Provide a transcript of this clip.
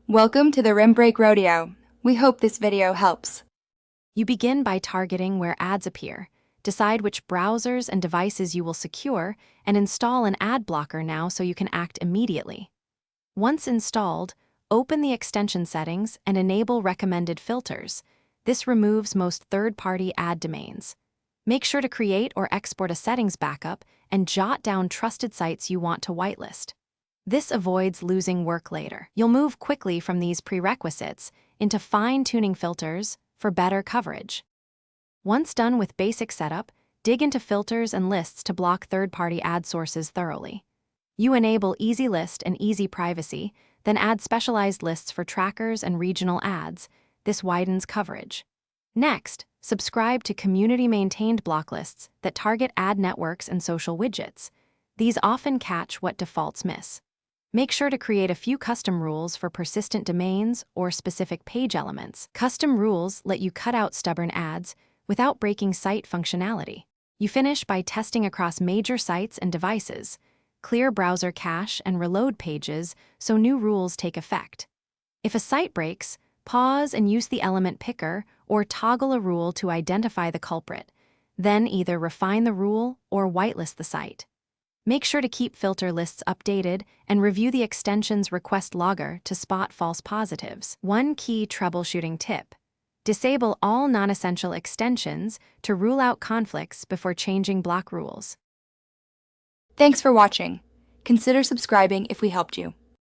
Welcome to the Rim Break Rodeo. We hope this video helps. You begin by targeting where ads appear, decide which browsers and devices you will secure, and install an ad blocker now so you can act immediately. Once installed, open the extension settings and enable recommended filters. This removes most third-party ad domains. Make sure to create or export a settings backup and jot down trusted sites you want to whitelist. This avoids losing work later. You'll move quickly from these prerequisites into fine-tuning filters for better coverage. Once done with basic setup, dig into filters and lists to block third-party ad sources thoroughly. You enable Easy List and Easy Privacy, then add specialized lists for trackers and regional ads. This widens coverage. Next, subscribe to community-maintained block lists that target ad networks and social widgets. These often catch what defaults miss. Make sure to create a few custom rules for persistent domains or specific page elements. Custom rules let you cut out stubborn ads without breaking site functionality. You finish by testing across major sites and devices. Clear browser cache and reload pages so new rules take effect. If a site breaks, pause and use the element picker or toggle a rule to identify the culprit. Then either refine the rule or whitelist the site. Make sure to keep filter lists updated and review the extension's request logger to spot false positives. One key troubleshooting tip: disable all non-essential extensions to rule out conflicts before changing block rules. Thanks for watching. Consider subscribing if we helped you.